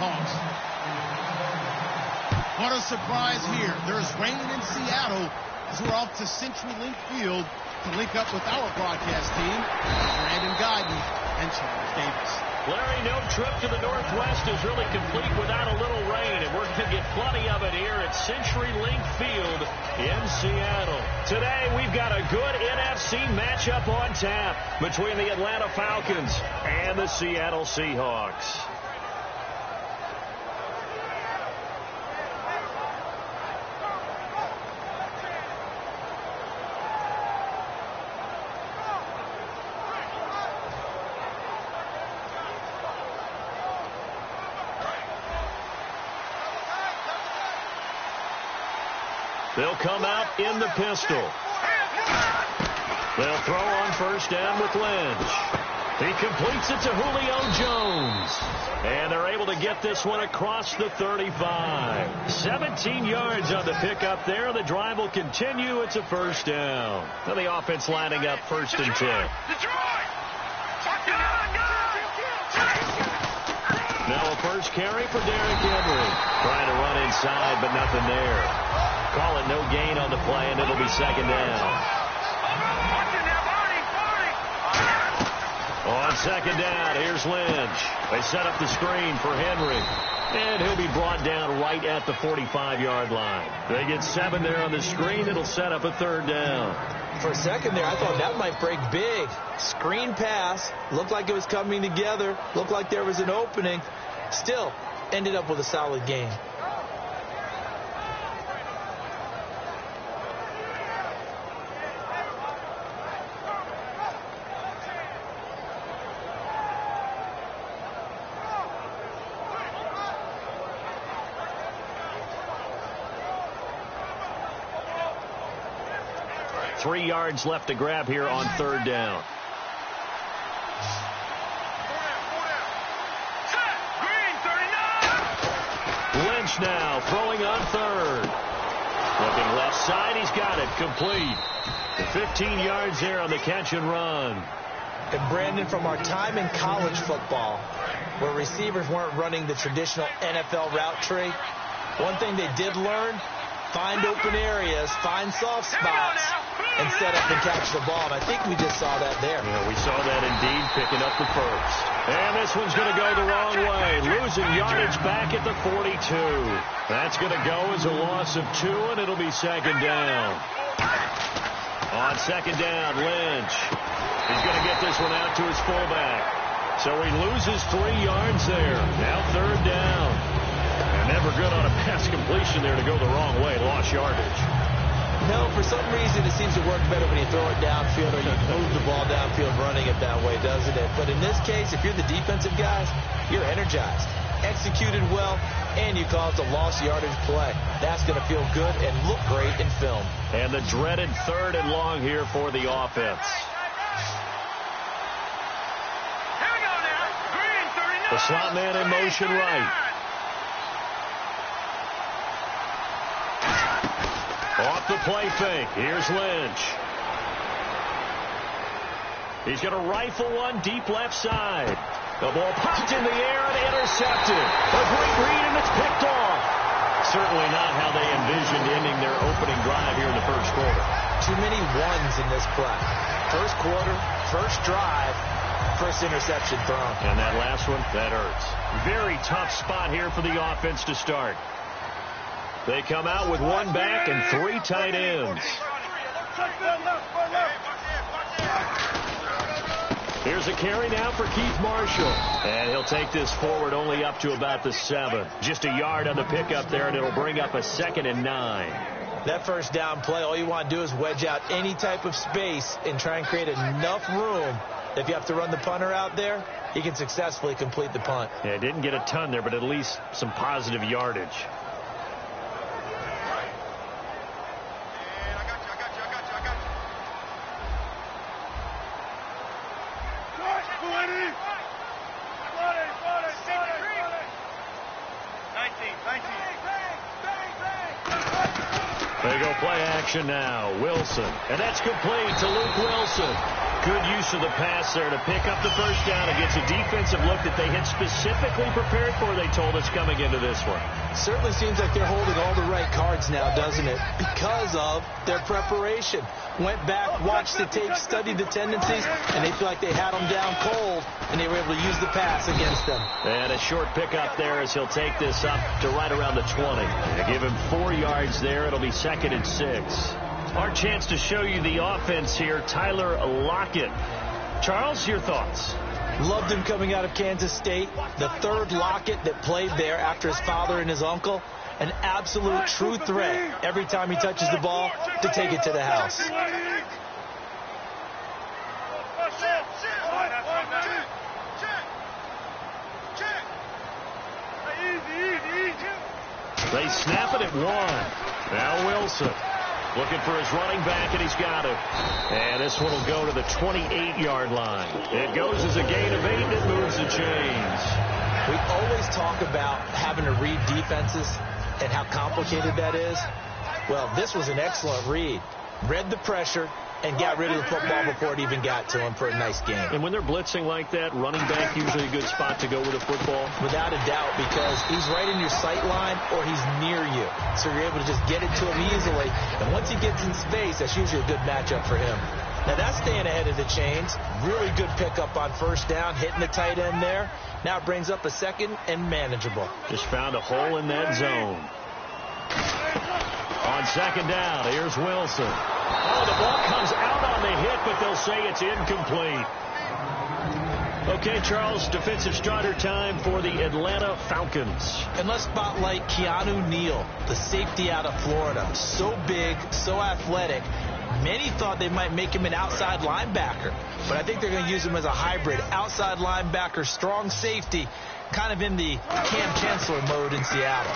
Hawks. What a surprise here. There's rain in Seattle as we're off to CenturyLink Field to link up with our broadcast team, Brandon Guyton and Charles Davis. Larry, no trip to the Northwest is really complete without a little rain, and we're going to get plenty of it here at CenturyLink Field in Seattle. Today, we've got a good NFC matchup on tap between the Atlanta Falcons and the Seattle Seahawks. They'll come out in the pistol. They'll throw on first down with Lynch. He completes it to Julio Jones. And they're able to get this one across the 35. 17 yards on the pickup there. The drive will continue. It's a first down. And the offense lining up first and 10. Now a first carry for Derrick Henry. Trying to run inside, but nothing there. Call it no gain on the play, and it'll be second down. On second down, here's Lynch. They set up the screen for Henry. And he'll be brought down right at the 45-yard line. They get 7 there on the screen. It'll set up a third down. For a second there, I thought that might break big. Screen pass. Looked like it was coming together. Looked like there was an opening. Still, ended up with a solid game. Three yards left to grab here on third down. Lynch now throwing on third. Looking left side, he's got it. Complete. The 15 yards there on the catch and run. And Brandon, from our time in college football, where receivers weren't running the traditional NFL route tree, one thing they did learn, find open areas, find soft spots, and set up and catch the ball. And I think we just saw that there. Yeah, we saw that indeed, picking up the first. And this one's going to go the wrong way. Losing yardage back at the 42. That's going to go as a loss of 2, and it'll be second down. On second down, Lynch. He's going to get this one out to his fullback. So he loses 3 yards there. Now third down. And never good on a pass completion there to go the wrong way. Lost yardage. No, for some reason it seems to work better when you throw it downfield or you move the ball downfield running it that way, doesn't it? But in this case, if you're the defensive guys, you're energized, executed well, and you caused a lost yardage play. That's going to feel good and look great in film. And the dreaded third and long here for the offense. The slot man in motion right. Off the play fake. Here's Lynch. He's going to rifle one deep left side. The ball popped in the air and intercepted. A great read, and it's picked off. Certainly not how they envisioned ending their opening drive here in the first quarter. Too many ones in this play. First quarter, first drive, first interception thrown. And that last one, that hurts. Very tough spot here for the offense to start. They come out with 1 back and 3 tight ends. Here's a carry now for Keith Marshall. And he'll take this forward only up to about the 7. Just a yard on the pickup there, and it'll bring up a 2nd and 9. That first down play, all you want to do is wedge out any type of space and try and create enough room. If you have to run the punter out there, he can successfully complete the punt. Yeah, didn't get a ton there, but at least some positive yardage. They go play action now. Wilson. And that's complete to Luke Wilson. Good use of the pass there to pick up the first down against a defensive look that they had specifically prepared for, they told us, coming into this one. Certainly seems like they're holding all the right cards now, doesn't it? Because of their preparation. Went back, watched the tape, studied the tendencies, and they feel like they had them down cold, and they were able to use the pass against them. And a short pickup there as he'll take this up to right around the 20. They give him 4 yards there. It'll be 2nd and 6. Our chance to show you the offense here, Tyler Lockett. Charles, your thoughts? Loved him coming out of Kansas State. The third Lockett that played there after his father and his uncle. An absolute true threat every time he touches the ball to take it to the house. They snap it at 1. Now Wilson looking for his running back, and he's got it. And this one will go to the 28-yard line. It goes as a gain of 8, and it moves the chains. We always talk about having to read defenses and how complicated that is. Well, this was an excellent read. Read the pressure and got rid of the football before it even got to him for a nice game. And when they're blitzing like that, running back usually a good spot to go with the football? Without a doubt, because he's right in your sight line or he's near you. So you're able to just get it to him easily. And once he gets in space, that's usually a good matchup for him. Now that's staying ahead of the chains. Really good pickup on first down, hitting the tight end there. Now it brings up a 2nd and manageable. Just found a hole in that zone. On 2nd down, here's Wilson. Oh, the ball comes out on the hit, but they'll say it's incomplete. Okay, Charles, defensive starter time for the Atlanta Falcons. And let's spotlight Keanu Neal, the safety out of Florida. So big, so athletic. Many thought they might make him an outside linebacker, but I think they're going to use him as a hybrid. Outside linebacker, strong safety, kind of in the Cam Chancellor mode in Seattle.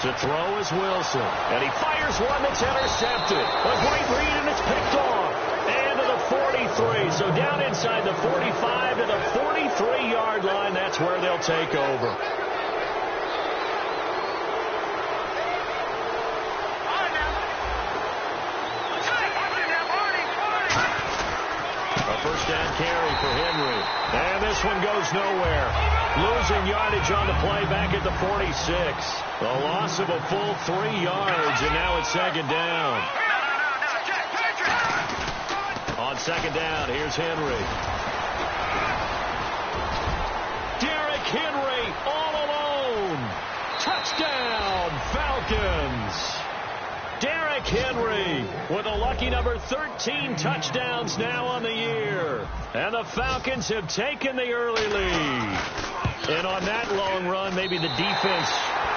To throw is Wilson, and he fires one that's intercepted. A great read, and it's picked off. And to the 43, so down inside the 45 to the 43-yard line. That's where they'll take over. A first down carry for Henry. And this one goes nowhere. Losing yardage on the play back at the 46. A loss of a full 3 yards, and now it's 2nd down. On 2nd down, here's Henry. Derrick Henry all alone. Touchdown, Falcons. Derrick Henry with a lucky number 13 touchdowns now on the year. And the Falcons have taken the early lead. And on that long run, maybe the defense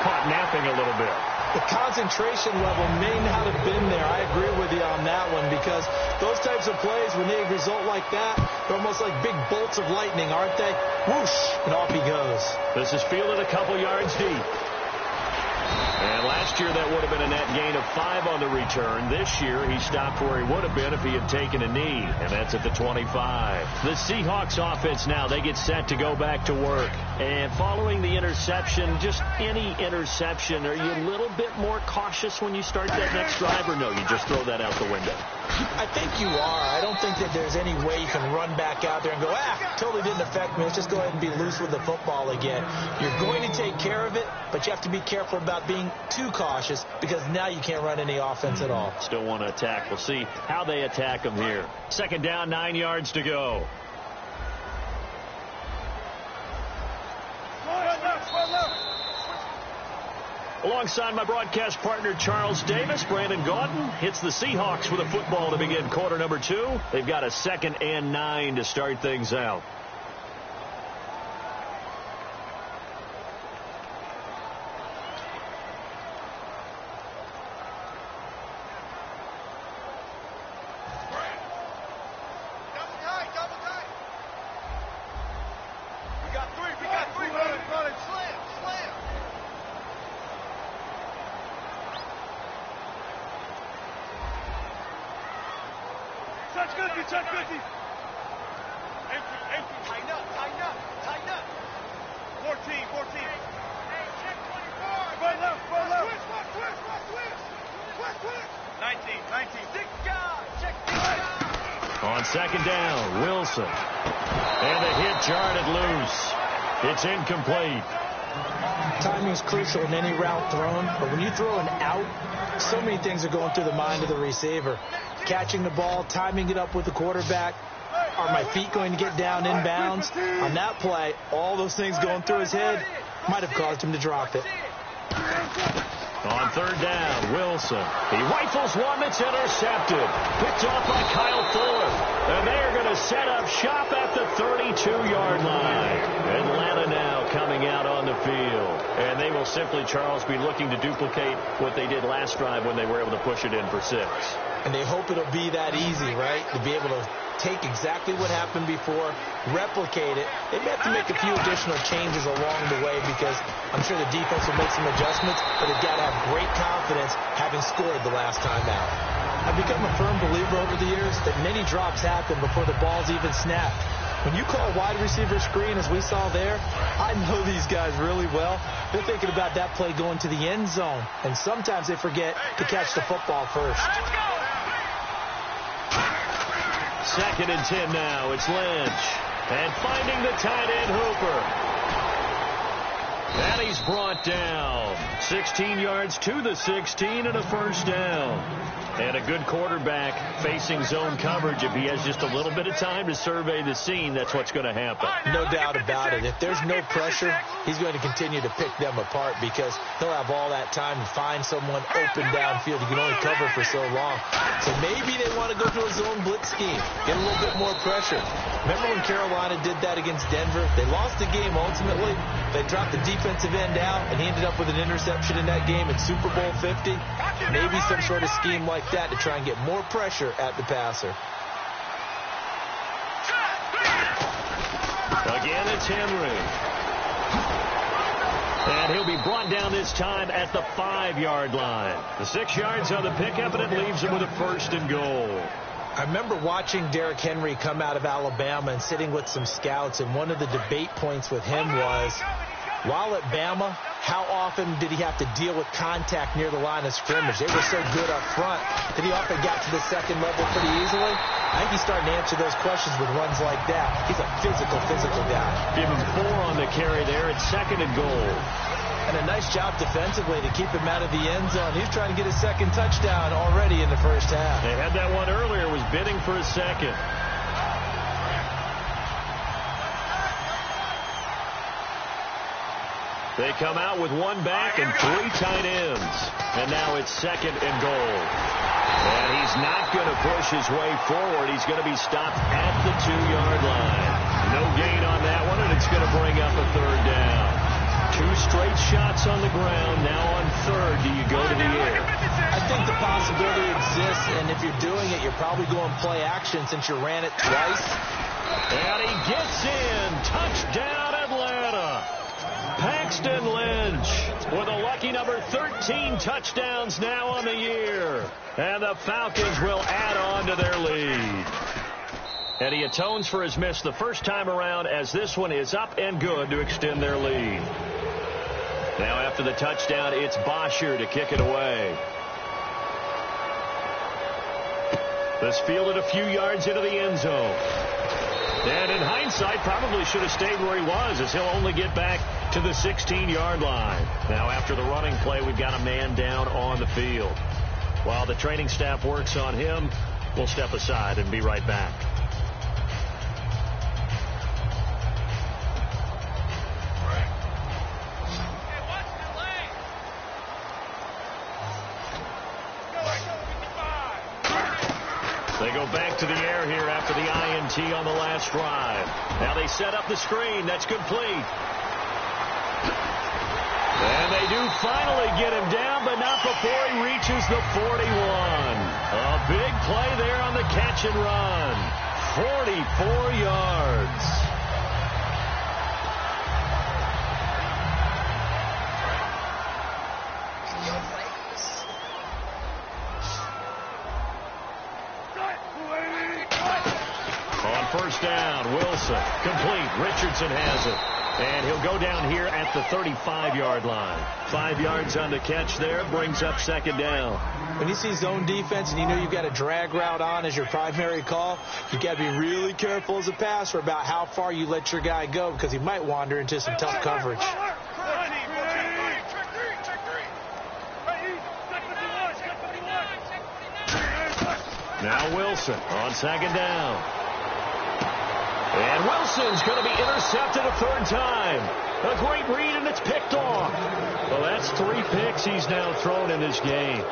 caught napping a little bit. The concentration level may not have been there. I agree with you on that one, because those types of plays, when they result like that, they're almost like big bolts of lightning, aren't they? Whoosh, and off he goes. This is fielded a couple yards deep. And last year that would have been a net gain of 5 on the return. This year he stopped where he would have been if he had taken a knee, and that's at the 25. The Seahawks offense now, they get set to go back to work. And following the interception, just any interception, are you a little bit more cautious when you start that next drive, or no, you just throw that out the window? I think you are. I don't think that there's any way you can run back out there and go, totally didn't affect me. Let's just go ahead and be loose with the football again. You're going to take care of it, but you have to be careful about being too cautious, because now you can't run any offense at all. Still want to attack. We'll see how they attack them here. 2nd down, 9 yards to go. Alongside my broadcast partner, Charles Davis, Brandon Gaudin hits the Seahawks with a football to begin quarter number 2. They've got a 2nd and 9 to start things out. On second down, Wilson. And a hit jarred loose. It's incomplete. Timing is crucial in any route thrown, but when you throw an out, so many things are going through the mind of the receiver. Catching the ball, timing it up with the quarterback. Are my feet going to get down inbounds? On that play, all those things going through his head might have caused him to drop it. On third down, Wilson. He rifles one that's intercepted. Picked off by Kyle Fuller. And they are going to set up shop at the 32-yard line. Atlanta now coming out on the field. And they will simply, Charles, be looking to duplicate what they did last drive when they were able to push it in for 6. And they hope it'll be that easy, right? To be able to take exactly what happened before, replicate it. They may have to make a few additional changes along the way because I'm sure the defense will make some adjustments, but they've got to have great confidence having scored the last time out. I've become a firm believer over the years that many drops happen before the ball's even snapped. When you call a wide receiver screen, as we saw there, I know these guys really well. They're thinking about that play going to the end zone, and sometimes they forget to catch the football first. Second and 10 now. It's Lynch. And finding the tight end, Hooper. And he's brought down. 16 yards to the 16 and a first down. And a good quarterback facing zone coverage. If he has just a little bit of time to survey the scene, that's what's going to happen. No doubt about it. If there's no pressure, he's going to continue to pick them apart because he'll have all that time to find someone open downfield. He can only cover for so long. So maybe they want to go to a zone blitz scheme, get a little bit more pressure. Remember when Carolina did that against Denver? They lost the game ultimately. They dropped the defensive end out, and he ended up with an interception in that game in Super Bowl 50. Maybe some sort of scheme like that to try and get more pressure at the passer. Again, it's Henry. And he'll be brought down this time at the 5-yard line. The 6 yards on the pickup, and it leaves him with a first and goal. I remember watching Derrick Henry come out of Alabama and sitting with some scouts, and one of the debate points with him was, while at Bama, how often did he have to deal with contact near the line of scrimmage? They were so good up front that he often got to the second level pretty easily. I think he's starting to answer those questions with runs like that. He's a physical guy. Give him 4 on the carry there. It's second and goal. And a nice job defensively to keep him out of the end zone. He's trying to get his second touchdown already in the first half. They had that one earlier, was bidding for a second. They come out with 1 back and 3 tight ends. And now it's second and goal. And he's not going to push his way forward. He's going to be stopped at the 2-yard line. No gain on that one, and it's going to bring up a third down. 2 straight shots on the ground. Now on third, do you go to the air? I think the possibility exists, and if you're doing it, you're probably going play action since you ran it twice. And he gets in. Touchdown, Atlanta. Paxton Lynch with a lucky number 13 touchdowns now on the year. And the Falcons will add on to their lead. And he atones for his miss the first time around as this one is up and good to extend their lead. Now after the touchdown, it's Bosher to kick it away. This fielded a few yards into the end zone. And in hindsight, probably should have stayed where he was, as he'll only get back to the 16-yard line. Now, after the running play, we've got a man down on the field. While the training staff works on him, we'll step aside and be right back. They go back to the air here after the INT on the last drive. Now they set up the screen. That's complete. And they do finally get him down, but not before he reaches the 41. A big play there on the catch and run. 44 yards. On first down, Wilson. Complete. Richardson has it. And he'll go down here at the 35-yard line. 5 yards on the catch there, brings up second down. When you see zone defense and you know you've got a drag route on as your primary call, you got to be really careful as a passer about how far you let your guy go because he might wander into some tough coverage. Now Wilson on second down. And Wilson's going to be intercepted a third time. A great read, and it's picked off. Well, that's 3 picks he's now thrown in this game.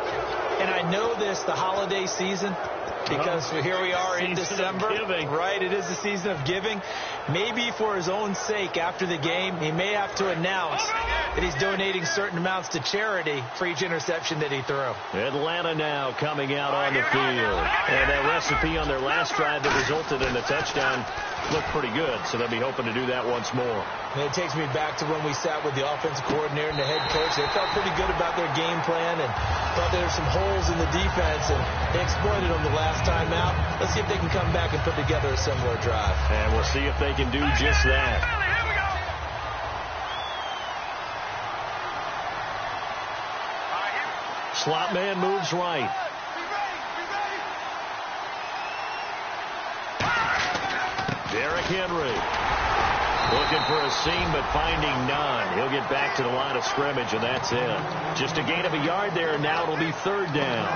And I know this, the holiday season, because here we are in December. Right, it is the season of giving. Maybe for his own sake after the game, he may have to announce that he's donating certain amounts to charity for each interception that he threw. Atlanta now coming out on the field. And that recipe on their last drive that resulted in a touchdown looked pretty good, so they'll be hoping to do that once more. And it takes me back to when we sat with the offensive coordinator and the head coach. They felt pretty good about their game plan and thought there were some holes in the defense, and they exploited them the last time out. Let's see if they can come back and put together a similar drive. And we'll see if they can do just that. Slot man moves right. Derrick Henry looking for a seam but finding none. He'll get back to the line of scrimmage, and that's it. Just a gain of a yard there, and now it'll be third down.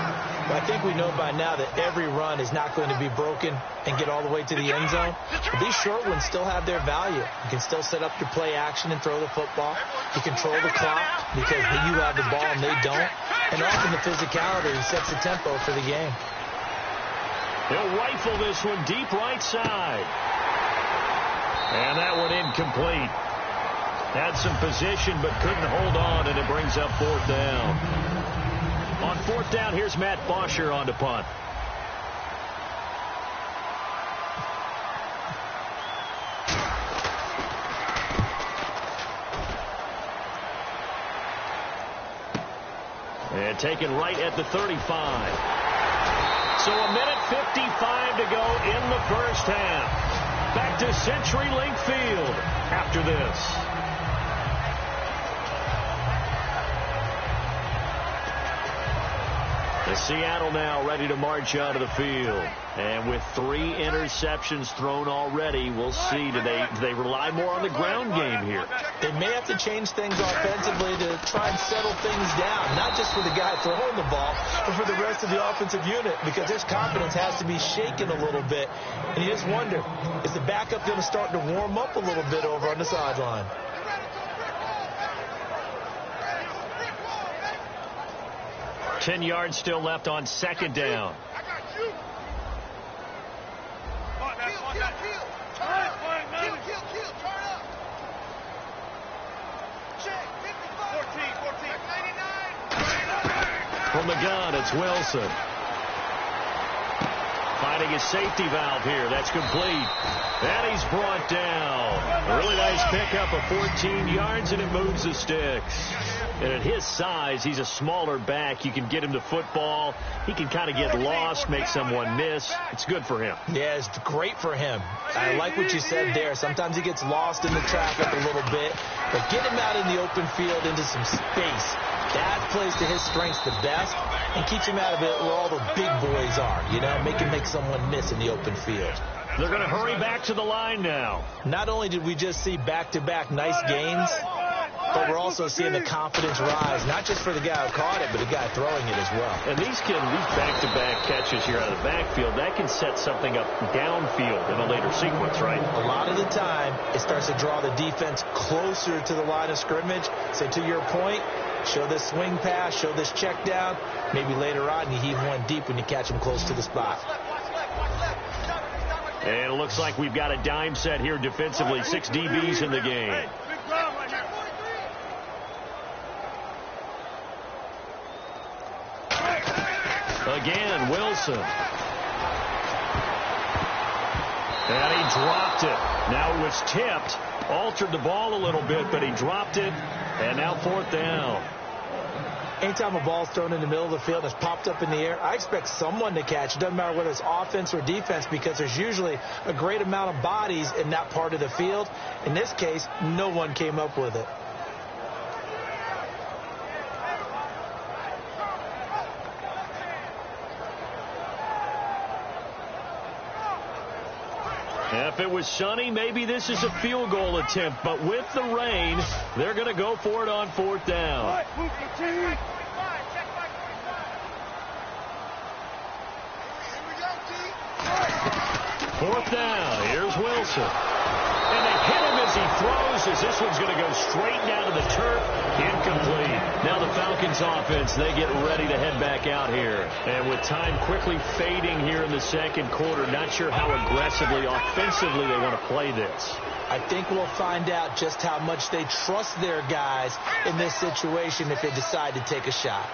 But I think we know by now that every run is not going to be broken and get all the way to the end zone. But these short ones still have their value. You can still set up your play action and throw the football. You control the clock because you have the ball and they don't. And often the physicality sets the tempo for the game. He'll rifle this one deep right side. And that one incomplete. Had some position but couldn't hold on, and it brings up fourth down. On fourth down, here's Matt Bosher on to punt. And taken right at the 35. So a minute 55 to go in the first half. Back to CenturyLink Field after this. The Seattle now ready to march out of the field. And with 3 interceptions thrown already, we'll see. Do they rely more on the ground game here? They may have to change things offensively to try and settle things down. Not just for the guy throwing the ball, but for the rest of the offensive unit. Because their confidence has to be shaken a little bit. And you just wonder, is the backup going to start to warm up a little bit over on the sideline? Ten yards still left on second down. From the gun, it's Wilson. Finding his safety valve here. That's complete. And he's brought down. A really nice pickup of 14 yards, and it moves the sticks. And at his size, he's a smaller back. You can get him to football. He can kind of get lost, make someone miss. It's good for him. Yeah, it's great for him. I like what you said there. Sometimes he gets lost in the traffic a little bit. But get him out in the open field into some space. That plays to his strengths the best and keeps him out of it where all the big boys are. You know, make someone miss in the open field. They're going to hurry back to the line now. Not only did we just see back-to-back nice gains, but we're also seeing the confidence rise, not just for the guy who caught it, but the guy throwing it as well. And these back-to-back catches here out of the backfield, that can set something up downfield in a later sequence, right? A lot of the time, it starts to draw the defense closer to the line of scrimmage. So to your point, show this swing pass, show this check down. Maybe later on, you heave one deep when you catch him close to the spot. And it looks like we've got a dime set here defensively. 6 DBs in the game. Again, Wilson. And he dropped it. Now it was tipped. Altered the ball a little bit, but he dropped it. And now fourth down. Anytime a ball's thrown in the middle of the field and it's popped up in the air, I expect someone to catch it. Doesn't matter whether it's offense or defense, because there's usually a great amount of bodies in that part of the field. In this case, no one came up with it. If it was sunny, maybe this is a field goal attempt, but with the rain, they're going to go for it on 4th down. Fourth down, here's Wilson. And they hit him as he throws, as this one's going to go straight down to the turf. Incomplete. Now the Falcons offense, they get ready to head back out here. And with time quickly fading here in the second quarter, not sure how aggressively, offensively they want to play this. I think we'll find out just how much they trust their guys in this situation if they decide to take a shot.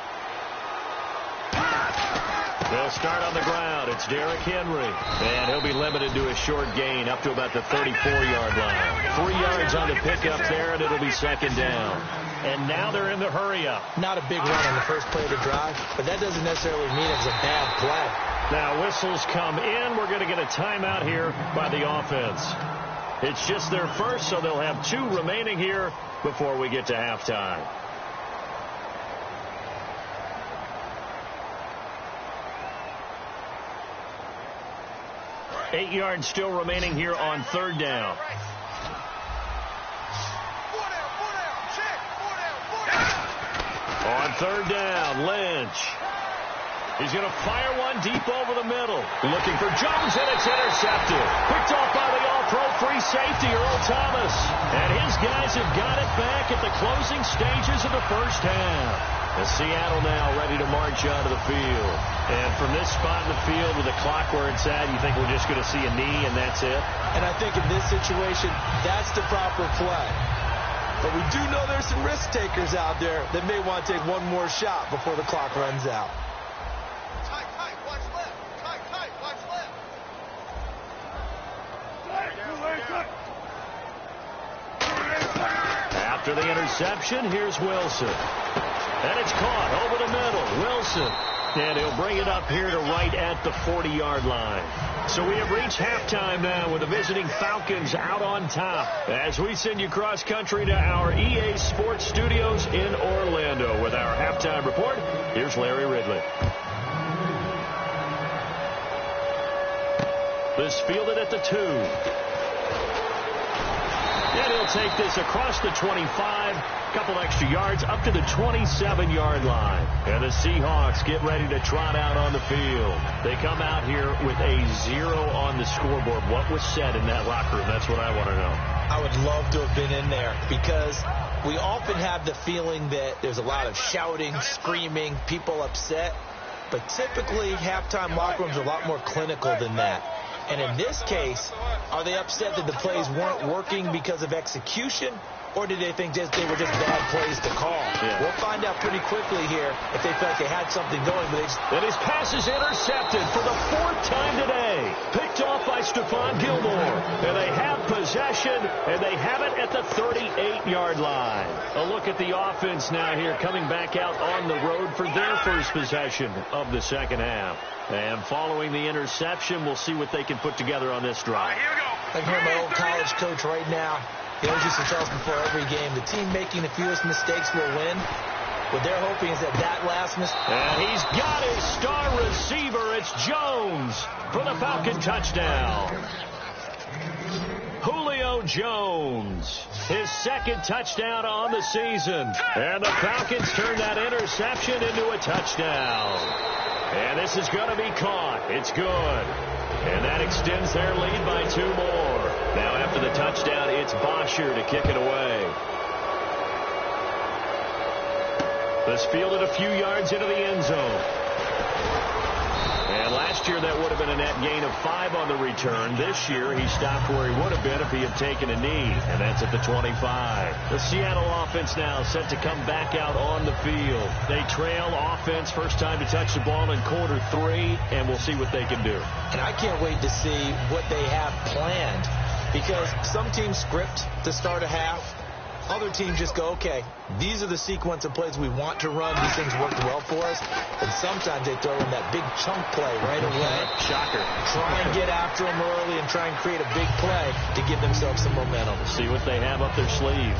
They'll start on the ground. It's Derrick Henry. And he'll be limited to a short gain up to about the 34-yard line. 3 yards on the pickup there, and it'll be second down. And now they're in the hurry-up. Not a big run on the first play of the drive, but that doesn't necessarily mean it's a bad play. Now whistles come in. We're going to get a timeout here by the offense. It's just their first, so they'll have 2 remaining here before we get to halftime. 8 yards still remaining here on 3rd down. On 3rd down, Lynch. He's going to fire one deep over the middle. Looking for Jones, and it's intercepted. Picked off by the all-pro free safety, Earl Thomas. And his guys have got it back at the closing stages of the first half. And Seattle now ready to march onto the field. And from this spot in the field with the clock where it's at, you think we're just going to see a knee and that's it? And I think in this situation, that's the proper play. But we do know there's some risk takers out there that may want to take one more shot before the clock runs out. Tight, watch left. Tight, watch left. After the interception, here's Wilson. And it's caught over the middle. Wilson. And he'll bring it up here to right at the 40-yard line. So we have reached halftime now with the visiting Falcons out on top. As we send you cross-country to our EA Sports Studios in Orlando with our halftime report, here's Larry Ridley. This fielded at the 2. And he'll take this across the 25, couple extra yards up to the 27-yard line. And the Seahawks get ready to trot out on the field. They come out here with a 0 on the scoreboard. What was said in that locker room? That's what I want to know. I would love to have been in there because we often have the feeling that there's a lot of shouting, screaming, people upset. But typically, halftime locker rooms are a lot more clinical than that. And in this case, are they upset that the plays weren't working because of execution, or did they think they were just bad plays to call? Yeah. We'll find out pretty quickly here if they felt they had something going. But and his pass is intercepted for the 4th time today. Picked off by Stephon Gilmore. And they have possession, and they have it at the 38-yard line. A look at the offense now here coming back out on the road for their first possession of the second half. And following the interception, we'll see what they can put together on this drive. I can hear my old college coach right now. He always used to tell us before every game, the team making the fewest mistakes will win. What they're hoping is that last mistake. And he's got his star receiver. It's Jones for the Falcon touchdown. Julio Jones, his 2nd touchdown on the season. And the Falcons turn that interception into a touchdown. And this is going to be caught. It's good. And that extends their lead by 2 more. Now after the touchdown, it's Bosher to kick it away. This fielded a few yards into the end zone. And last year that would have been a net gain of 5 on the return. This year he stopped where he would have been if he had taken a knee, and that's at the 25. The Seattle offense now set to come back out on the field. They trail offense, first time to touch the ball in quarter 3, and we'll see what they can do. And I can't wait to see what they have planned, because some teams script to start a half. Other teams just go, okay, these are the sequence of plays we want to run. These things worked well for us. And sometimes they throw in that big chunk play right away. Shocker. Try and get after them early and try and create a big play to give themselves some momentum. See what they have up their sleeve.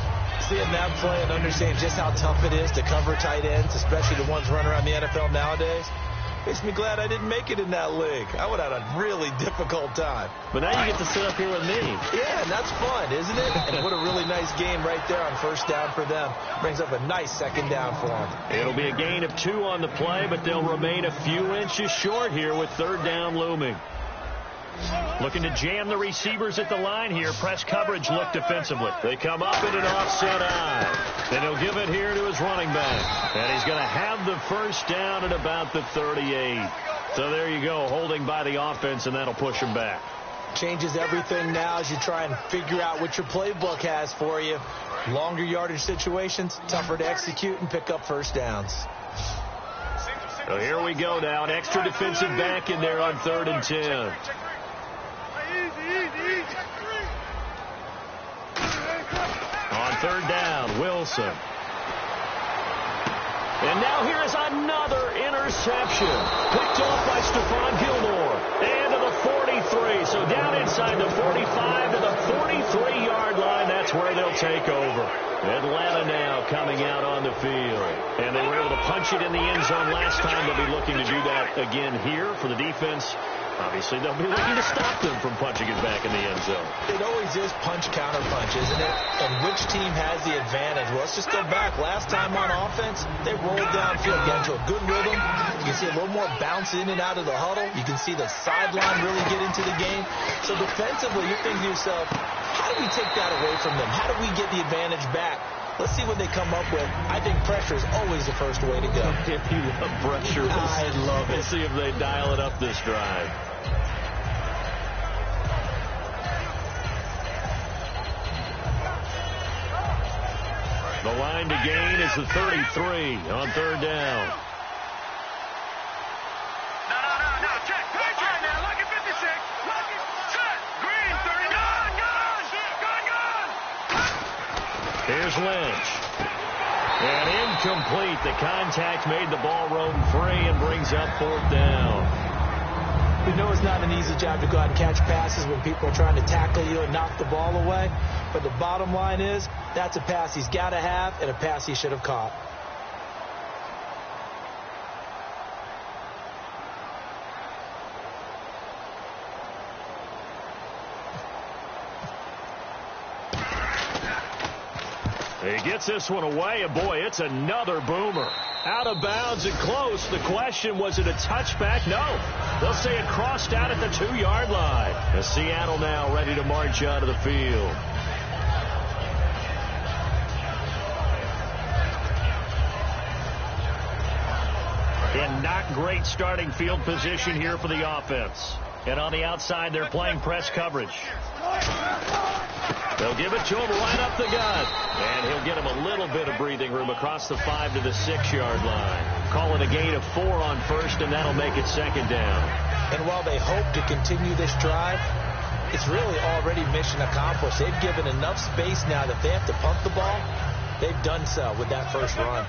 Seeing that play and understanding just how tough it is to cover tight ends, especially the ones running around the NFL nowadays, makes me glad I didn't make it in that league. I would have had a really difficult time. But now you get to sit up here with me. Yeah, and that's fun, isn't it? And what a really nice game right there on first down for them. Brings up a nice second down for them. It'll be a gain of 2 on the play, but they'll remain a few inches short here with third down looming. Looking to jam the receivers at the line here. Press coverage look defensively. They come up in an offset eye. Then he'll give it here to his running back. And he's going to have the first down at about the 38. So there you go, holding by the offense, and that'll push him back. Changes everything now as you try and figure out what your playbook has for you. Longer yardage situations, tougher to execute and pick up first downs. So here we go now. An extra defensive back in there on 3rd and 10. On 3rd down, Wilson. And now here is another interception. Picked off by Stephon Gilmore. And to the 43. So down inside the 45 to the 43-yard line. That's where they'll take over. Atlanta now coming out on the field. And they were able to punch it in the end zone last time. They'll be looking to do that again here for the defense. Obviously, they'll be looking to stop them from punching it back in the end zone. It always is punch-counter-punch, isn't it? And which team has the advantage? Well, let's just go back. Last time on offense, they rolled downfield, got into a good rhythm. You can see a little more bounce in and out of the huddle. You can see the sideline really get into the game. So defensively, you're thinking to yourself, how do we take that away from them? How do we get the advantage back? Let's see what they come up with. I think pressure is always the first way to go. If you love pressure, I love it. We'll see if they dial it up this drive. The line to gain is the 33 on 3rd down. No, check. Right now, look at 56. Look at set. Green, 30. Gone. Here's Lynch. And incomplete. The contact made the ball roam free and brings up 4th down. We know it's not an easy job to go out and catch passes when people are trying to tackle you and knock the ball away. But the bottom line is, that's a pass he's got to have and a pass he should have caught. He gets this one away, and boy, it's another boomer. Out of bounds and close. The question, was it a touchback? No. They'll say it crossed out at the 2-yard line. As Seattle now ready to march out of the field. In not great starting field position here for the offense. And on the outside, they're playing press coverage. They'll give it to him right up the gut. And he'll get him a little bit of breathing room across the 5 to the 6-yard line. Call it a gain of 4 on 1st, and that'll make it 2nd down. And while they hope to continue this drive, it's really already mission accomplished. They've given enough space now that they have to pump the ball. They've done so with that first run.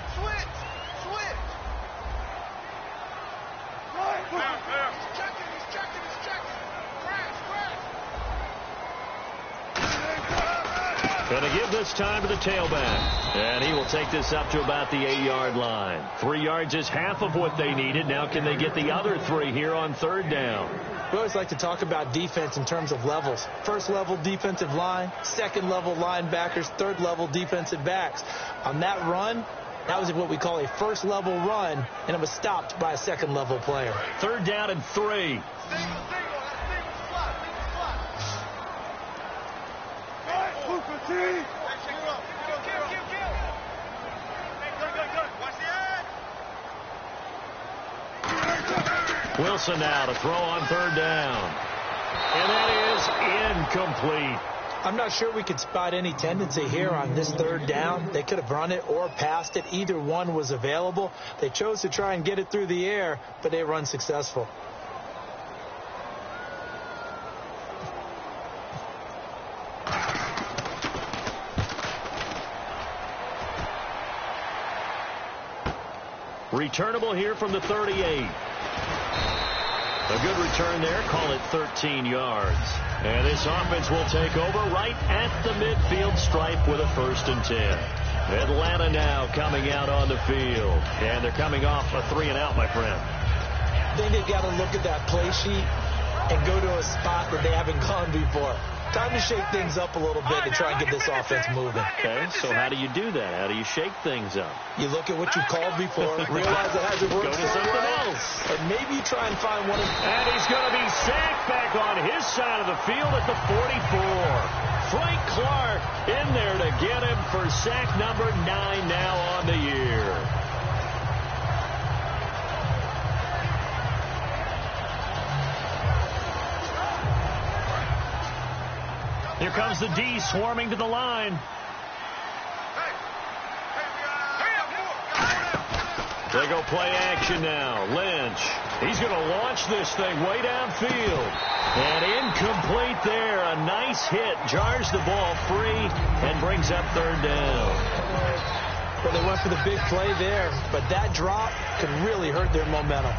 Going to give this time to the tailback. And he will take this up to about the 8-yard line. 3 yards is half of what they needed. Now can they get the other 3 here on 3rd down? We always like to talk about defense in terms of levels. 1st level defensive line, 2nd level linebackers, 3rd level defensive backs. On that run, that was what we call a 1st level run, and it was stopped by a 2nd level player. 3rd down and 3. Wilson now to throw on 3rd down. And that is incomplete. I'm not sure we could spot any tendency here on this 3rd down. They could have run it or passed it. Either one was available. They chose to try and get it through the air, but they run successful. Returnable here from the 38. A good return there. Call it 13 yards. And this offense will take over right at the midfield stripe with a 1st and 10. Atlanta now coming out on the field. And they're coming off a 3-and-out, my friend. I think they've got to look at that play sheet and go to a spot that they haven't gone before. Time to shake things up a little bit to try and get this offense moving. Okay, so how do you do that? How do you shake things up? You look at what you called before, realize it hasn't worked. Go to something else. And maybe you try and find one of... And he's going to be sacked back on his side of the field at the 44. Frank Clark in there to get him for sack number 9 now on the year. Here comes the D swarming to the line. They go play action now. Lynch. He's going to launch this thing way downfield. And incomplete there. A nice hit. Jars the ball free and brings up 3rd down. Well, they went for the big play there, but that drop could really hurt their momentum.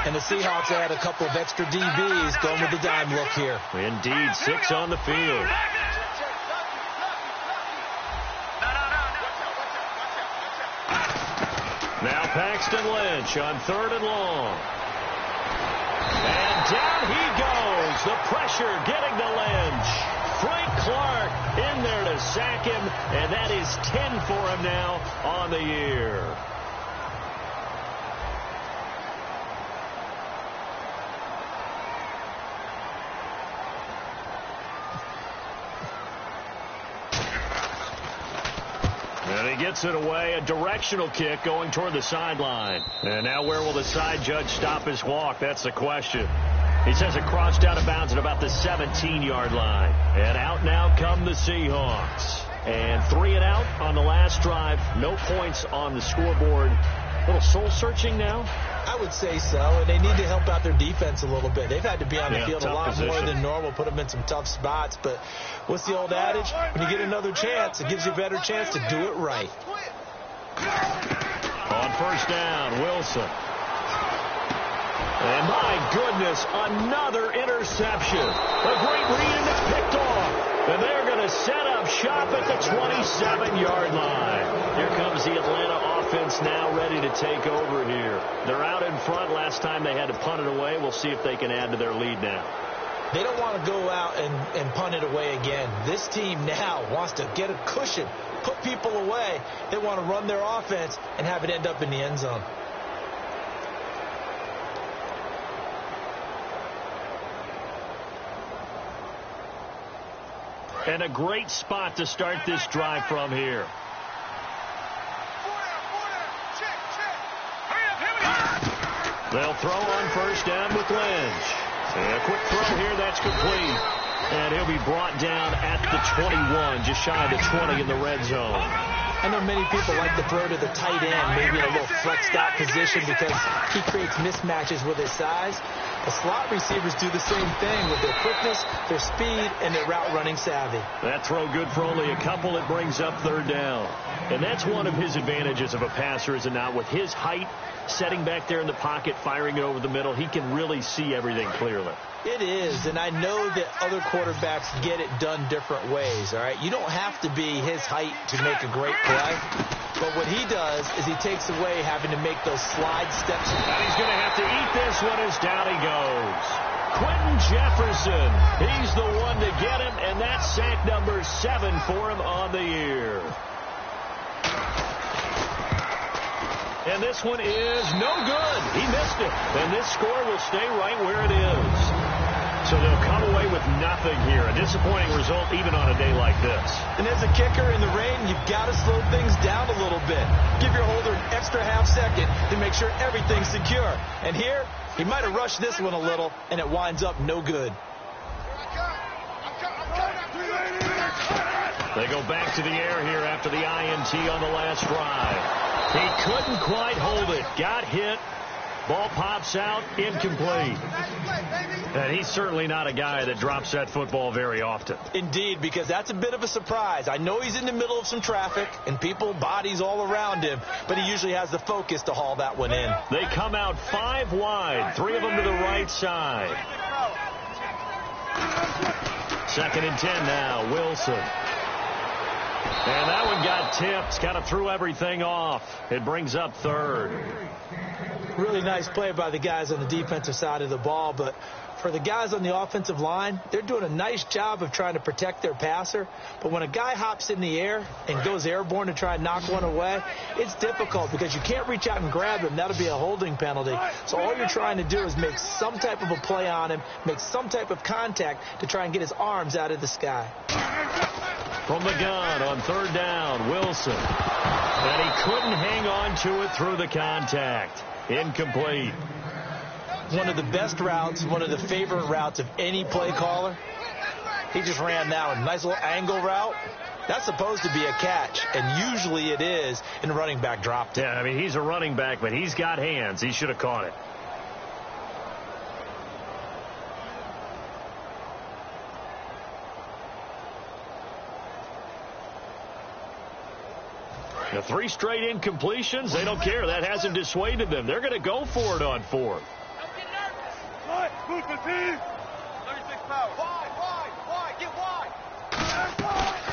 And the Seahawks add a couple of extra DBs going with the dime look here. Indeed, 6 on the field. Now Paxton Lynch on 3rd and long. And down he goes. The pressure getting to Lynch. Frank Clark in there to sack him. And that is 10 for him now on the year. And he gets it away, a directional kick going toward the sideline. And now where will the side judge stop his walk? That's the question. He says it crossed out of bounds at about the 17-yard line. And out now come the Seahawks. And 3 and out on the last drive. No points on the scoreboard. A little soul-searching now? I would say so, and they need to help out their defense a little bit. They've had to be on the field a lot more than normal, put them in some tough spots. But what's the old adage? When you get another chance, it gives you a better chance to do it right. On 1st down, Wilson. And my goodness, another interception. A great read, and it's picked off. And they're going to set up shop at the 27-yard line. Here comes the Atlanta offense now ready to take over here. They're out in front. Last time they had to punt it away. We'll see if they can add to their lead now. They don't want to go out and punt it away again. This team now wants to get a cushion, put people away. They want to run their offense and have it end up in the end zone. And a great spot to start this drive from here. They'll throw on 1st down with Lynch. And a quick throw here, that's complete. And he'll be brought down at the 21, just shy of the 20 in the red zone. I know many people like to throw to the tight end, maybe in a little flexed out position because he creates mismatches with his size. The slot receivers do the same thing with their quickness, their speed, and their route running savvy. That throw good for only a couple. It brings up 3rd down. And that's one of his advantages of a passer, is it not? With his height, setting back there in the pocket, firing it over the middle, he can really see everything clearly. It is, and I know that other quarterbacks get it done different ways, all right? You don't have to be his height to make a great play, but what he does is he takes away having to make those slide steps. And he's going to have to eat this one as down he goes. Quentin Jefferson, he's the one to get him, and that's sack number 7 for him on the year. And this one is no good. He missed it. And this score will stay right where it is. So they'll come away with nothing here. A disappointing result even on a day like this. And as a kicker in the rain, you've got to slow things down a little bit. Give your holder an extra half-second to make sure everything's secure. And here, he might have rushed this one a little, and it winds up no good. They go back to the air here after the INT on the last drive. He couldn't quite hold it. Got hit. Ball pops out, incomplete. And he's certainly not a guy that drops that football very often. Indeed, because that's a bit of a surprise. I know he's in the middle of some traffic and people, bodies all around him, but he usually has the focus to haul that one in. They come out 5 wide, 3 of them to the right side. 2nd and 10 now, Wilson. And that one got tipped, kind of threw everything off. It brings up 3rd. Really nice play by the guys on the defensive side of the ball, but for the guys on the offensive line, they're doing a nice job of trying to protect their passer. But when a guy hops in the air and goes airborne to try and knock one away, it's difficult because you can't reach out and grab him. That'll be a holding penalty. So all you're trying to do is make some type of a play on him, make some type of contact to try and get his arms out of the sky. From the gun on 3rd down, Wilson. And he couldn't hang on to it through the contact. Incomplete. One of the best routes, one of the favorite routes of any play caller. He just ran that one. Nice little angle route. That's supposed to be a catch, and usually it is, and the running back dropped it. Yeah, I mean, he's a running back, but he's got hands. He should have caught it. The 3 straight incompletions, they don't care. That hasn't dissuaded them. They're going to go for it on 4th.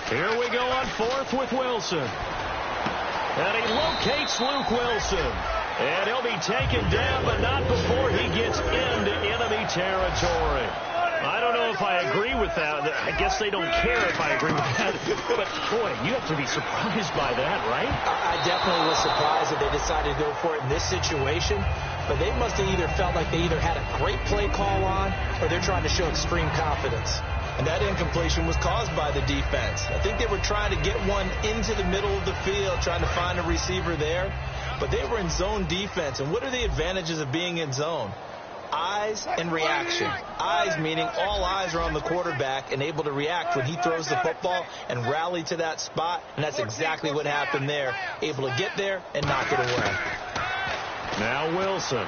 Here we go on 4th with Wilson. And he locates Luke Wilson. And he'll be taken down, but not before he gets into enemy territory. I don't know if I agree with that. I guess they don't care if I agree with that. But, boy, you have to be surprised by that, right? I definitely was surprised that they decided to go for it in this situation. But they must have either felt like they either had a great play call on or they're trying to show extreme confidence. And that incompletion was caused by the defense. I think they were trying to get one into the middle of the field, trying to find a receiver there. But they were in zone defense. And what are the advantages of being in zone? Eyes and reaction. Eyes meaning all eyes are on the quarterback and able to react when he throws the football and rally to that spot. And that's exactly what happened there. Able to get there and knock it away. Now Wilson.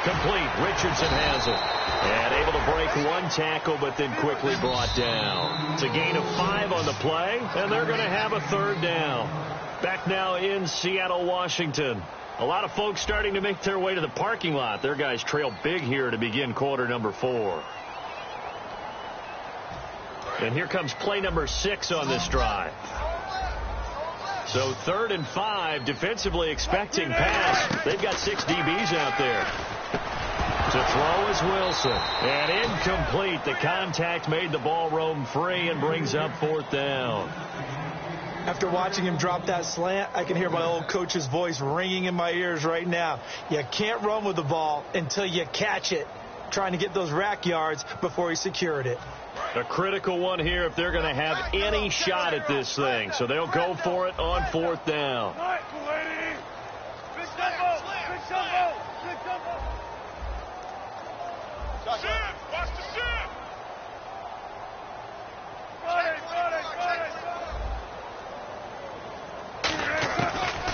Complete. Richardson has it. And able to break 1 tackle, but then quickly brought down. It's a gain of 5 on the play, and they're going to have a 3rd down. Back now in Seattle, Washington. A lot of folks starting to make their way to the parking lot. Their guys trail big here to begin quarter number 4. And here comes play number 6 on this drive. So 3rd and 5, defensively expecting pass. They've got 6 DBs out there. To throw is Wilson. And incomplete. The contact made the ball roam free and brings up 4th down. After watching him drop that slant, I can hear my old coach's voice ringing in my ears right now. You can't run with the ball until you catch it, trying to get those rack yards before he secured it. A critical one here if they're going to have any shot at this thing. So they'll go for it on 4th down.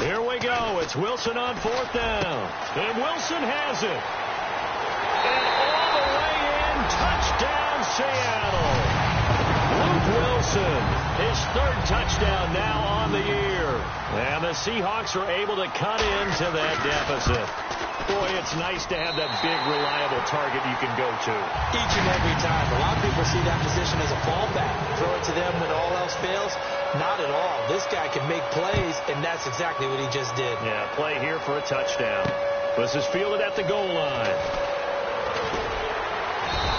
Here we go. It's Wilson on 4th down. And Wilson has it. And all the way in, touchdown Seattle. Luke Wilson, his 3rd touchdown now on the year. And the Seahawks are able to cut into that deficit. Boy, it's nice to have that big, reliable target you can go to. Each and every time. A lot of people see that position as a fallback. Throw it to them when all else fails. Not at all. This guy can make plays, and that's exactly what he just did. Yeah, play here for a touchdown. This is fielded at the goal line.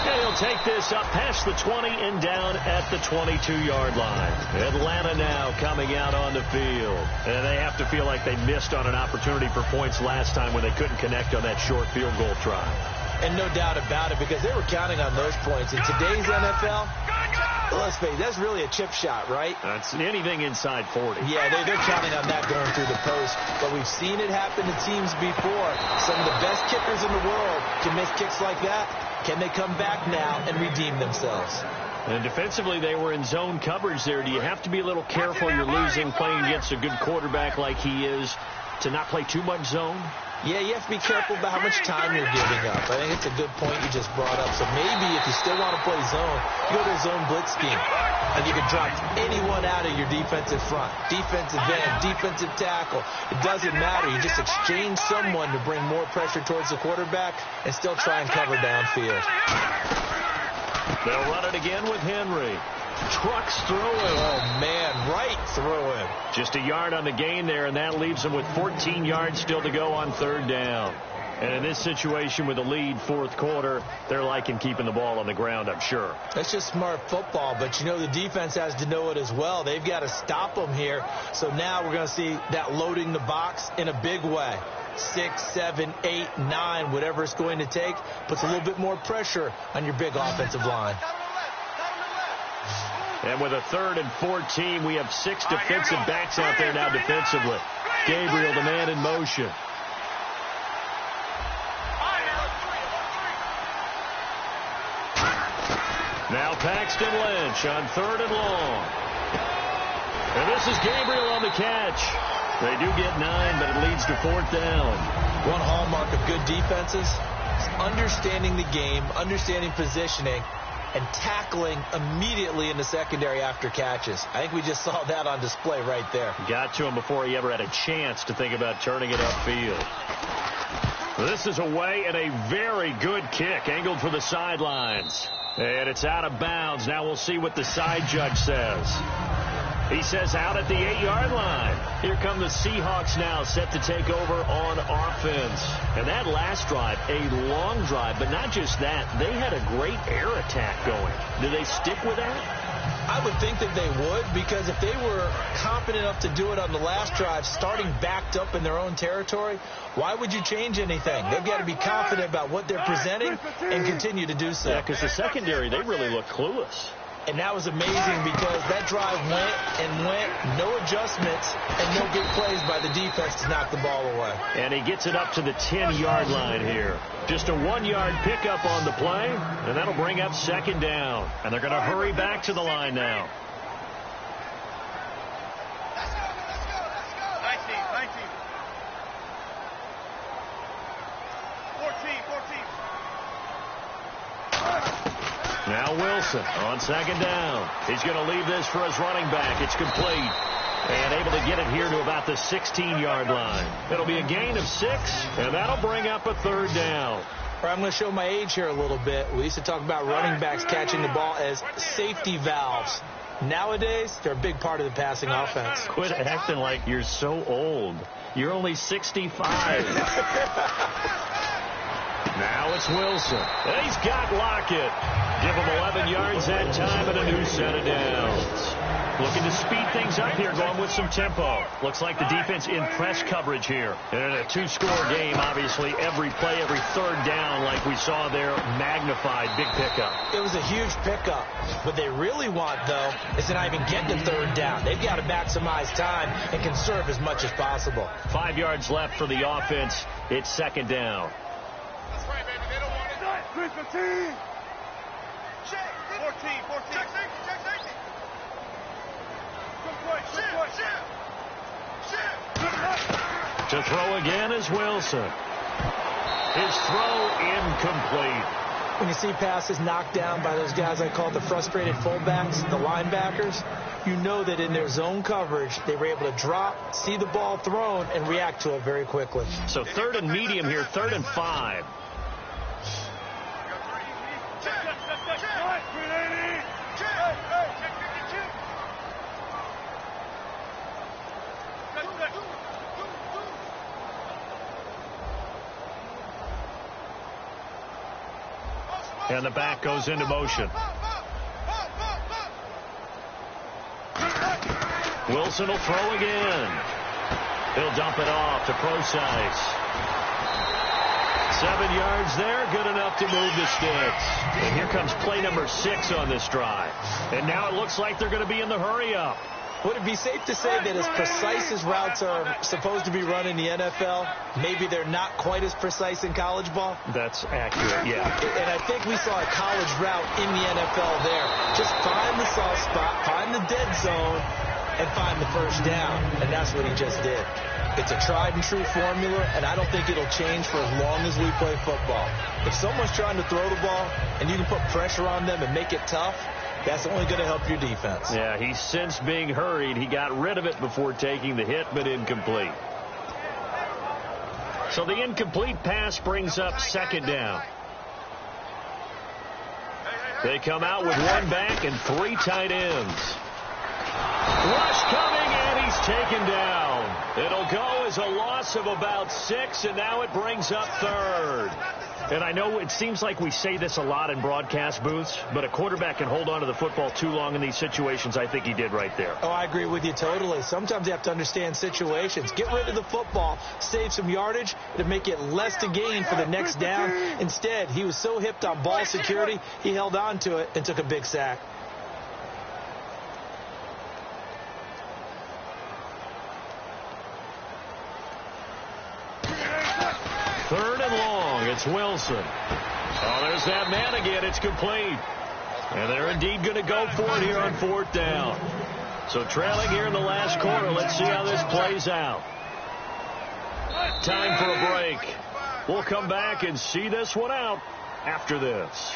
And he'll take this up past the 20 and down at the 22-yard line. Atlanta now coming out on the field. And they have to feel like they missed on an opportunity for points last time when they couldn't connect on that short field goal try. And no doubt about it, because they were counting on those points. In today's NFL, let's face it, that's really a chip shot, right? That's anything inside 40. Yeah, they're counting on that going through the post. But we've seen it happen to teams before. Some of the best kickers in the world can miss kicks like that. Can they come back now and redeem themselves? And defensively, they were in zone coverage there. Do you have to be a little careful? You're losing, playing against a good quarterback like he is, to not play too much zone? Yeah, you have to be careful about how much time you're giving up. I think it's a good point you just brought up. So maybe if you still want to play zone, you go to a zone blitz scheme. And you can drop anyone out of your defensive front. Defensive end, defensive tackle. It doesn't matter. You just exchange someone to bring more pressure towards the quarterback and still try and cover downfield. They'll run it again with Henry. Trucks through him. Oh, man, right through him. Just a yard on the gain there, and that leaves him with 14 yards still to go on third down. And in this situation with a lead, fourth quarter, they're liking keeping the ball on the ground, I'm sure. That's just smart football, but you know the defense has to know it as well. They've got to stop them here. So now we're going to see that loading the box in a big way. 6, 7, 8, 9, whatever it's going to take, puts a little bit more pressure on your big offensive line. And with a 3rd and 14, we have 6 defensive backs out there now defensively. Gabriel, the man in motion. Now Paxton Lynch on 3rd and long. And this is Gabriel on the catch. They do get 9, but it leads to 4th down. One hallmark of good defenses is understanding the game, understanding positioning, and tackling immediately in the secondary after catches. I think we just saw that on display right there. Got to him before he ever had a chance to think about turning it upfield. This is away and a very good kick, angled for the sidelines. And it's out of bounds. Now we'll see what the side judge says. He says out at the 8-yard line. Here come the Seahawks now, set to take over on offense. And that last drive, a long drive, but not just that. They had a great air attack going. Do they stick with that? I would think that they would, because if they were confident enough to do it on the last drive, starting backed up in their own territory, why would you change anything? They've got to be confident about what they're presenting and continue to do so. Yeah, because the secondary, they really look clueless. And that was amazing because that drive went and went, no adjustments, and no big plays by the defense to knock the ball away. And he gets it up to the 10-yard line here. Just a 1-yard pickup on the play, and that'll bring up 2nd down. And they're going to hurry back to the line now. Let's go. 19. 14. Now Wilson on 2nd down. He's going to leave this for his running back. It's complete. And able to get it here to about the 16-yard line. It'll be a gain of 6, and that'll bring up a 3rd down. I'm going to show my age here a little bit. We used to talk about running backs catching the ball as safety valves. Nowadays, they're a big part of the passing offense. Quit acting like you're so old. You're only 65. Now it's Wilson. And he's got Lockett. Give him 11 yards that time and a new set of downs. Looking to speed things up here, going with some tempo. Looks like the defense in press coverage here. And in a 2-score game, obviously, every play, every 3rd down, like we saw there, magnified. Big pickup. It was a huge pickup. What they really want, though, is to not even get to 3rd down. They've got to maximize time and conserve as much as possible. 5 yards left for the offense. It's 2nd down. That's right, baby. They don't want it. 15. Check. 14. Check safety. To throw again is Wilson. His throw incomplete. When you see passes knocked down by those guys I call the frustrated fullbacks, the linebackers, you know that in their zone coverage, they were able to drop, see the ball thrown, and react to it very quickly. So 3rd and medium here, 3rd and 5. And the back goes into motion. Wilson will throw again. He'll dump it off to Procise. 7 yards there, good enough to move the sticks. And here comes play number 6 on this drive. And now it looks like they're going to be in the hurry-up. Would it be safe to say that as precise as routes are supposed to be run in the NFL, maybe they're not quite as precise in college ball? That's accurate, yeah. And I think we saw a college route in the NFL there. Just find the soft spot, find the dead zone, and find the first down. And that's what he just did. It's a tried and true formula, and I don't think it'll change for as long as we play football. If someone's trying to throw the ball and you can put pressure on them and make it tough, that's only going to help your defense. Yeah, he's since being hurried. He got rid of it before taking the hit, but incomplete. So the incomplete pass brings up second down. They come out with one back and three tight ends. Rush coming, and he's taken down. It'll go as a loss of about 6, and now it brings up third. And I know it seems like we say this a lot in broadcast booths, but a quarterback can hold on to the football too long in these situations. I think he did right there. Oh, I agree with you totally. Sometimes you have to understand situations. Get rid of the football, save some yardage to make it less to gain for the next down. Instead, he was so hipped on ball security, he held on to it and took a big sack. Third and long. It's Wilson. Oh, there's that man again. It's complete. And they're indeed going to go for it here on fourth down. So trailing here in the last quarter. Let's see how this plays out. Time for a break. We'll come back and see this one out after this.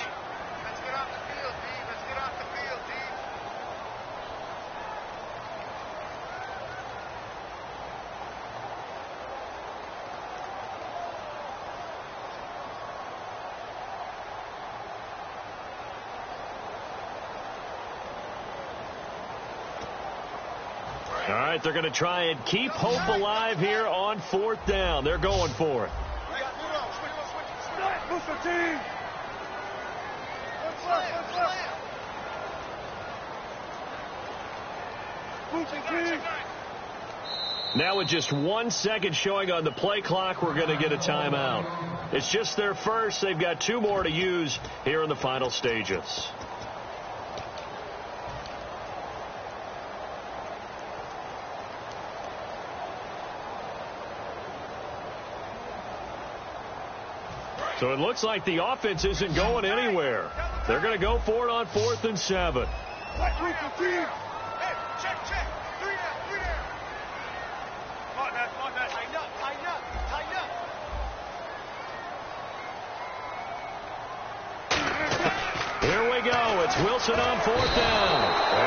All right, they're going to try and keep hope alive here on fourth down. They're going for it. Now with just 1 second showing on the play clock, we're going to get a timeout. It's just their first. They've got 2 more to use here in the final stages. So it looks like the offense isn't going anywhere. They're going to go for it on 4th and 7. Here we go. It's Wilson on 4th down.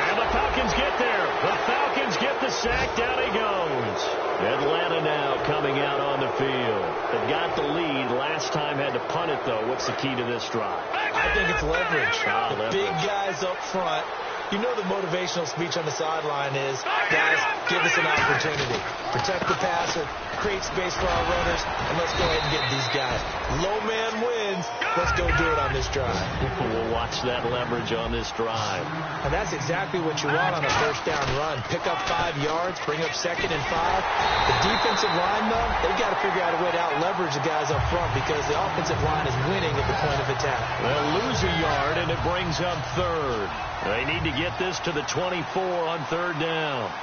And the Falcons get there. The Falcons get the sack. Down he goes. Atlanta now coming out on the field. They've got the lead. Last time had to punt it, though. What's the key to this drive? I think it's leverage. The big guys up front. You know the motivational speech on the sideline is, guys, give us an opportunity. Protect the passer, create space for our runners, and let's go ahead and get these guys. Low man wins. Let's go do it on this drive. We'll watch that leverage on this drive. And that's exactly what you want on a first down run. Pick up 5 yards, bring up 2nd and 5. The defensive line, though, they've got to figure out a way to out-leverage the guys up front because the offensive line is winning at the point of attack. They'll lose a yard, and it brings up third. They need to get this to the 24 on 3rd down. All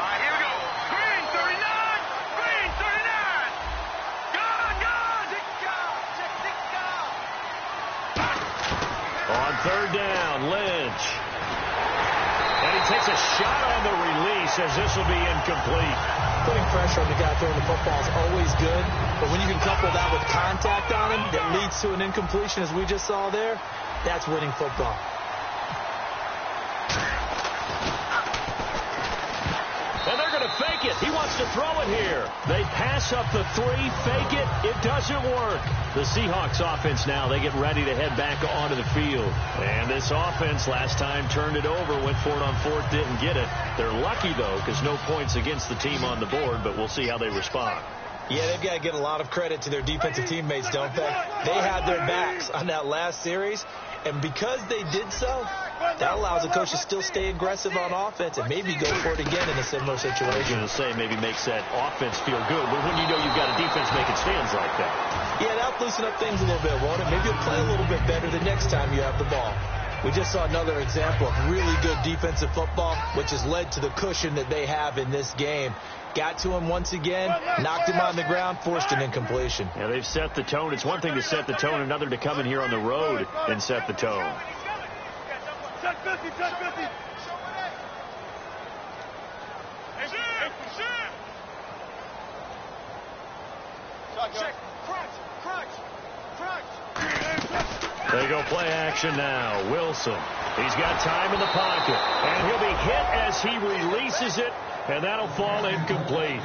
right, here we go. Green 39. Green 39. Gone. On 3rd down, Lynch. And he takes a shot on the release as this will be incomplete. Putting pressure on the guy throwing the football is always good, but when you can couple that with contact on him that leads to an incompletion as we just saw there, that's winning football. And they're going to fake it. He wants to throw it here. They pass up the 3, fake it. It doesn't work. The Seahawks offense now, they get ready to head back onto the field. And this offense last time turned it over, went for it on 4th, didn't get it. They're lucky, though, because no points against the team on the board, but we'll see how they respond. Yeah, they've got to get a lot of credit to their defensive teammates, don't they? They had their backs on that last series, and because they did so, that allows the coach to still stay aggressive on offense and maybe go for it again in a similar situation. I was going to say maybe makes that offense feel good, but when you know you've got a defense making stands like that. Yeah, that'll loosen up things a little bit, won't it? Maybe you'll play a little bit better the next time you have the ball. We just saw another example of really good defensive football, which has led to the cushion that they have in this game. Got to him once again, knocked him on the ground, forced an incompletion. Yeah, they've set the tone. It's one thing to set the tone, another to come in here on the road and set the tone. They go play action now. Wilson. He's got time in the pocket. And he'll be hit as he releases it. And that'll fall incomplete.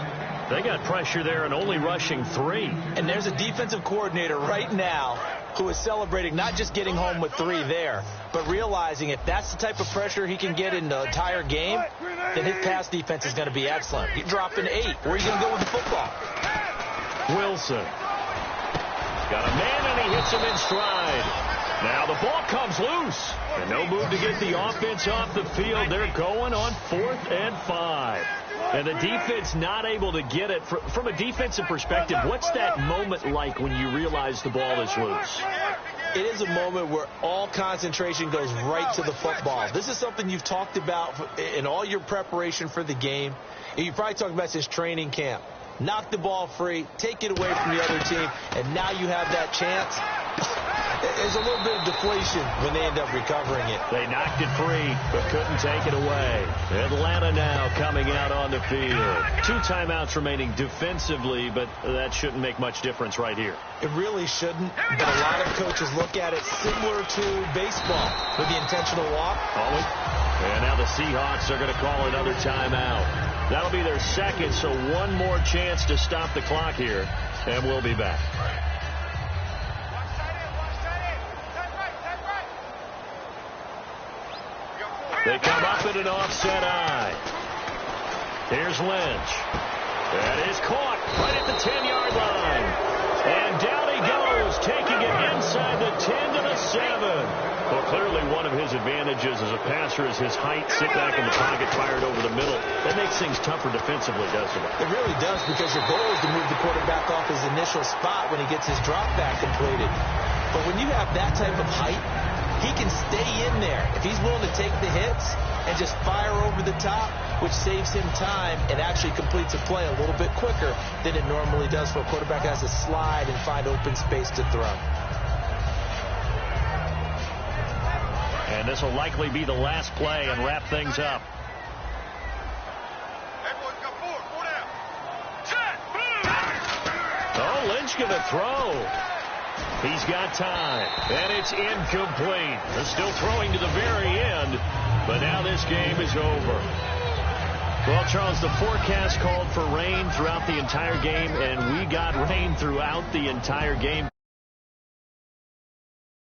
They got pressure there and only rushing 3. And there's a defensive coordinator right now who is celebrating not just getting home with 3 there, but realizing if that's the type of pressure he can get in the entire game, then his pass defense is going to be excellent. You're dropping 8. Where are you going to go with the football? Wilson. Got a man and he hits him in stride. Now the ball comes loose. And no move to get the offense off the field. They're going on 4th and 5. And the defense not able to get it. From a defensive perspective, what's that moment like when you realize the ball is loose? It is a moment where all concentration goes right to the football. This is something you've talked about in all your preparation for the game. And you probably talked about since training camp. Knock the ball free, take it away from the other team, and now you have that chance. There's a little bit of deflation when they end up recovering it. They knocked it free, but couldn't take it away. Atlanta now coming out on the field. 2 timeouts remaining defensively, but that shouldn't make much difference right here. It really shouldn't, but a lot of coaches look at it similar to baseball with the intentional walk. And now the Seahawks are going to call another timeout. That'll be their second, so one more chance to stop the clock here, and we'll be back. They come up in an offset eye. Here's Lynch. That is caught right at the 10-yard line. And down he goes, taking it inside the 10 to the 7. Well, clearly one of his advantages as a passer is his height. Sit back in the pocket, fired over the middle. That makes things tougher defensively, doesn't it? It really does, because your goal is to move the quarterback off his initial spot when he gets his drop back completed. But when you have that type of height, he can stay in there if he's willing to take the hits and just fire over the top, which saves him time and actually completes a play a little bit quicker than it normally does for a quarterback who has to slide and find open space to throw. And this will likely be the last play and wrap things up. Oh, Lynch going to throw. He's got time, and it's incomplete. They're still throwing to the very end, but now this game is over. Well, Charles, the forecast called for rain throughout the entire game, and we got rain throughout the entire game.